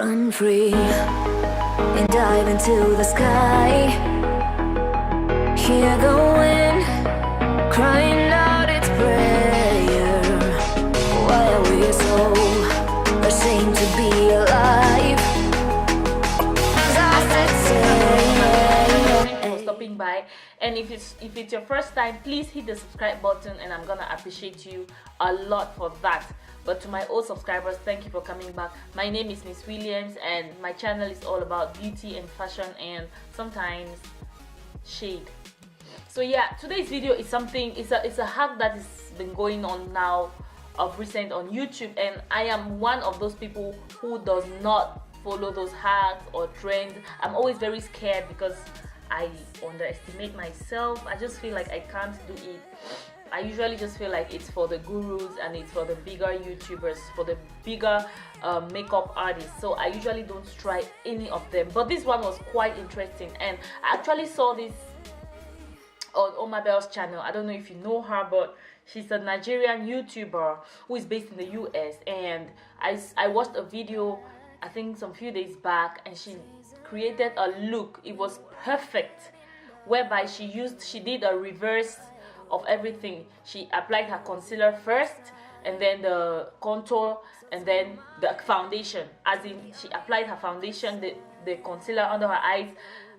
run free and dive into the sky. Hear the wind crying out its prayer. Why are we so ashamed to be alive? For stopping by, and if it's your first time, please hit the subscribe button and I'm gonna appreciate you a lot for that. But to my old subscribers, thank you for coming back. My name is Miss Williams and my channel is all about beauty and fashion and sometimes shade. So yeah, today's video is something, it's a hack that has been going on now of recent on YouTube, and I am one of those people who does not follow those hacks or trends. I'm always very scared because I underestimate myself. I just feel like I can't do it. I usually just feel like it's for the gurus and it's for the bigger YouTubers, for the bigger makeup artists. So I usually don't try any of them. But this one was quite interesting, and I actually saw this on Omabel's channel. I don't know if you know her, but she's a Nigerian YouTuber who is based in the US, and I watched a video I think some few days back, and she created a look. It was perfect, whereby she did a reverse of everything. She applied her concealer first, and then the contour, and then the foundation. As in, she applied her foundation, the concealer under her eyes,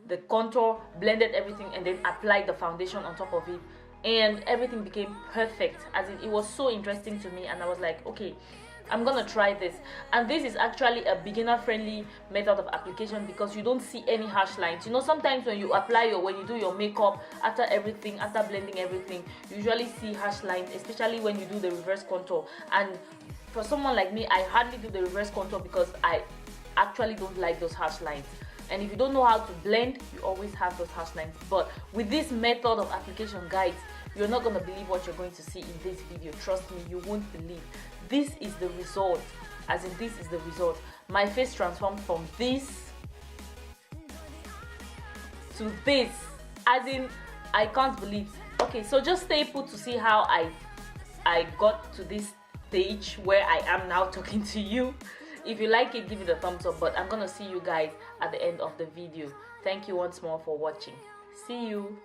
the contour, blended everything, and then applied the foundation on top of it, and everything became perfect. As in, it was so interesting to me, and I was like, okay, I'm gonna try this. And this is actually a beginner friendly method of application because you don't see any harsh lines. You know, sometimes when you when you do your makeup, after blending everything, you usually see harsh lines, especially when you do the reverse contour. And for someone like me, I hardly do the reverse contour because I actually don't like those harsh lines. And if you don't know how to blend, you always have those harsh lines. But with this method of application, guys, you're not gonna believe what you're going to see in this video. Trust me, you won't believe. This is the result. As in, this is the result. My face transformed from this to this. As in, I can't believe. Okay, so just stay put to see how I got to this stage where I am now talking to you. If you like it, give it a thumbs up. But I'm gonna see you guys at the end of the video. Thank you once more for watching. See you.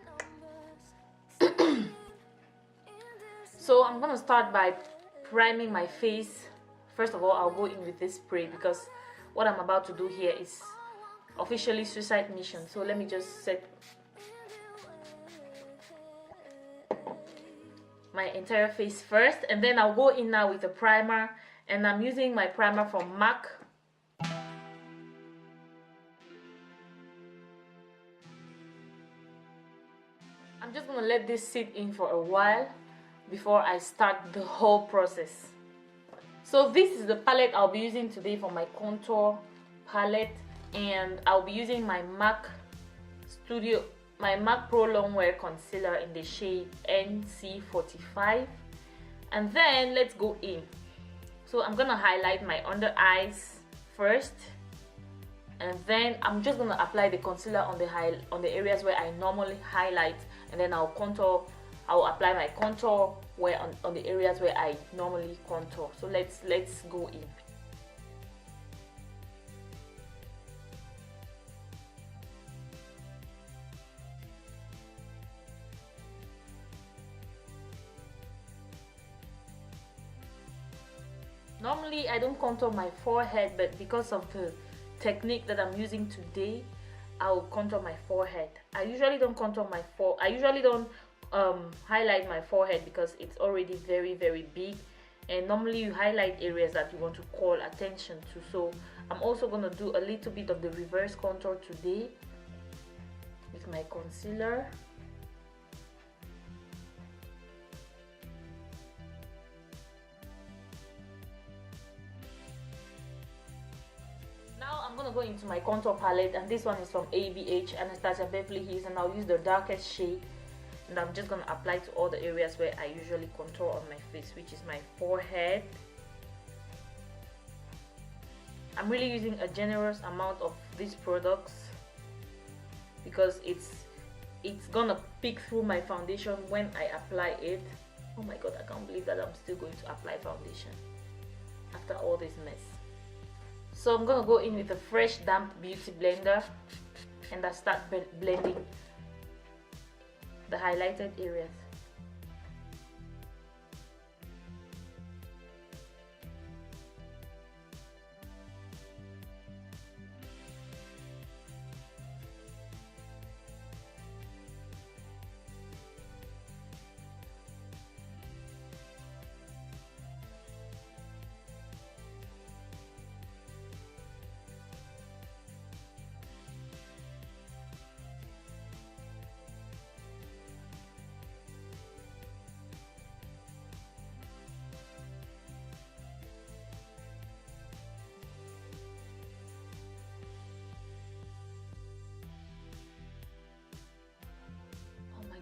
So I'm gonna start by priming my face. First of all, I'll go in with this spray because what I'm about to do here is officially suicide mission. So let me just set my entire face first, and then I'll go in now with a primer, and I'm using my primer from MAC. I'm just gonna let this sit in for a while before I start the whole process. So this is the palette I'll be using today for my contour palette, and I'll be using my MAC Pro Longwear Concealer in the shade NC45. And then let's go in. So I'm gonna highlight my under eyes first, and then I'm just gonna apply the concealer on the areas where I normally highlight, and then I'll apply my contour on the areas where I normally contour. So let's go in. Normally I don't contour my forehead, but because of the technique that I'm using today, I'll contour my forehead. I usually don't contour my I usually don't highlight my forehead because it's already very, very big, and normally you highlight areas that you want to call attention to. So I'm also going to do a little bit of the reverse contour today with my concealer. Now I'm going to go into my contour palette, and this one is from ABH, Anastasia Beverly Hills, and I'll use the darkest shade. And I'm just going to apply to all the areas where I usually contour on my face, which is my forehead. I'm really using a generous amount of these products because it's gonna peek through my foundation when I apply it. Oh my god, I can't believe that I'm still going to apply foundation after all this mess. So I'm gonna go in with a fresh damp beauty blender and I start blending the highlighted areas.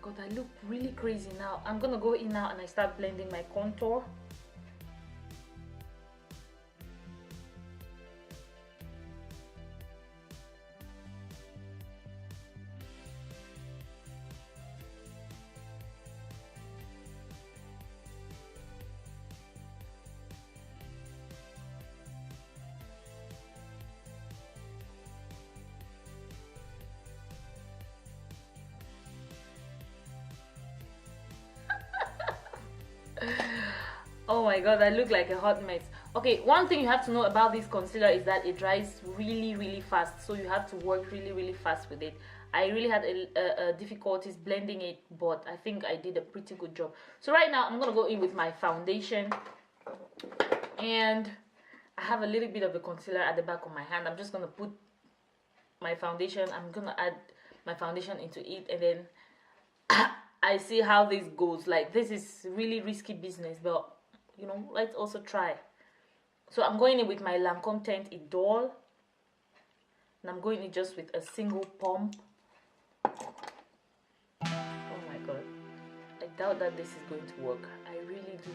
God, I look really crazy now. I'm gonna go in now and I start blending my contour. Oh my god, I look like a hot mess. Okay, one thing you have to know about this concealer is that it dries really fast, so you have to work really fast with it. I really had difficulties blending it, but I think I did a pretty good job. So right now I'm gonna go in with my foundation, and I have a little bit of the concealer at the back of my hand. I'm just gonna put my foundation, I'm gonna add my foundation into it, and then I see how this goes. Like, this is really risky business, but you know, let's also try. So I'm going in with my Lancome Teint Idole, and I'm going in just with a single pump. Oh my god, I doubt that this is going to work. I really do.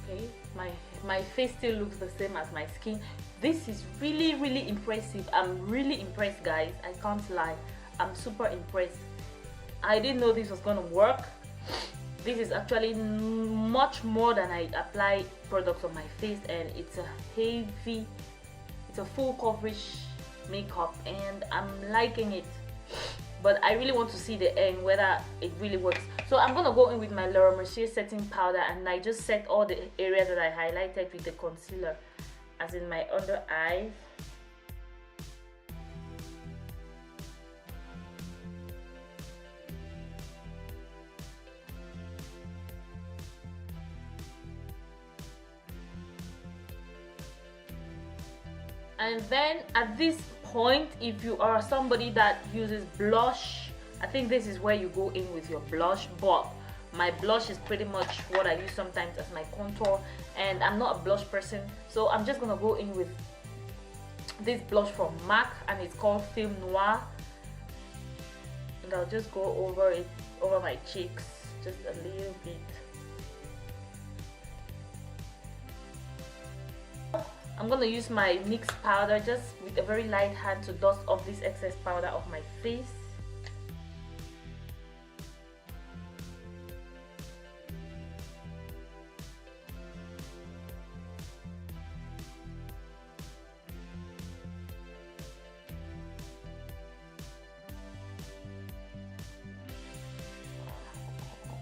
Okay, my face still looks the same as my skin. This is really impressive. I'm really impressed, guys. I can't lie, I'm super impressed. I didn't know this was gonna work. This is actually much more than I apply products on my face, and it's a full coverage makeup, and I'm liking it. But I really want to see the end, whether it really works. So I'm gonna go in with my Laura Mercier setting powder, and I just set all the areas that I highlighted with the concealer, as in my under eyes, and then at this point, if you are somebody that uses blush, I think this is where you go in with your blush. But my blush is pretty much what I use sometimes as my contour, and I'm not a blush person, so I'm just gonna go in with this blush from MAC, and it's called Film Noir, and I'll just go over it, over my cheeks, just a little bit. I'm gonna use my NYX powder just with a very light hand to dust off this excess powder off my face.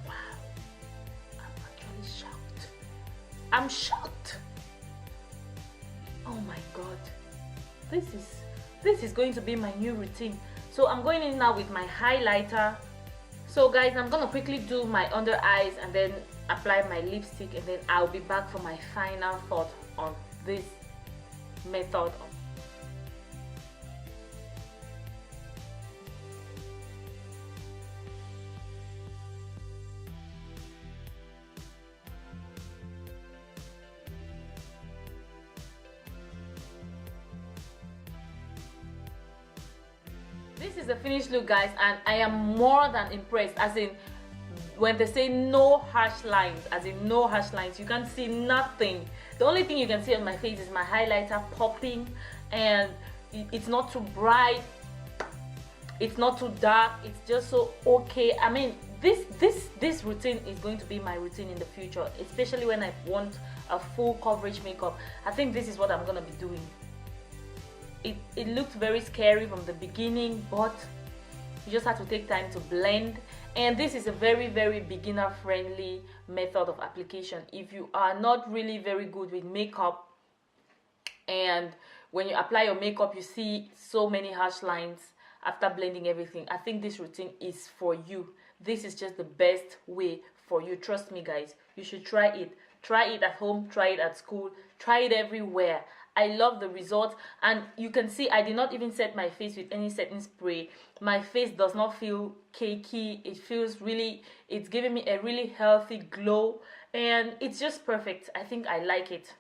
Wow, I'm actually shocked. I'm shocked. Oh my god, this is going to be my new routine. So I'm going in now with my highlighter. So guys, I'm gonna quickly do my under eyes and then apply my lipstick, and then I'll be back for my final thought on this method. this is the finished look, guys, and I am more than impressed. As in, when they say no harsh lines, as in no harsh lines, you can see nothing. The only thing you can see on my face is my highlighter popping, and it's not too bright, it's not too dark, it's just so okay. I mean, this routine is going to be my routine in the future, especially when I want a full coverage makeup. I think this is what I'm gonna be doing. It looked very scary from the beginning, but you just have to take time to blend. And this is a very, very beginner friendly method of application. If you are not really very good with makeup, and when you apply your makeup you see so many harsh lines after blending everything, I think this routine is for you. This is just the best way for you. Trust me, guys, you should try it. Try it at home, try it at school, try it everywhere. I love the result, and you can see I did not even set my face with any setting spray. My face does not feel cakey. It feels really, it's giving me a really healthy glow, and it's just perfect. I think I like it.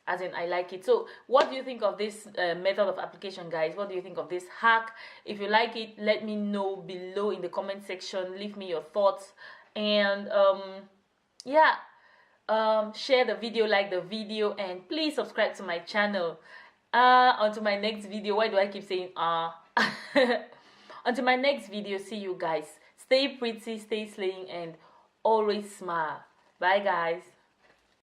As in, I like it. So what do you think of this method of application, guys? What do you think of this hack? If you like it, let me know below in the comment section. Leave me your thoughts, and yeah, share the video, like the video, and please subscribe to my channel. Onto my next video. Why do I keep saying until my next video. See you guys. Stay pretty, stay slaying, and always smile. Bye, guys.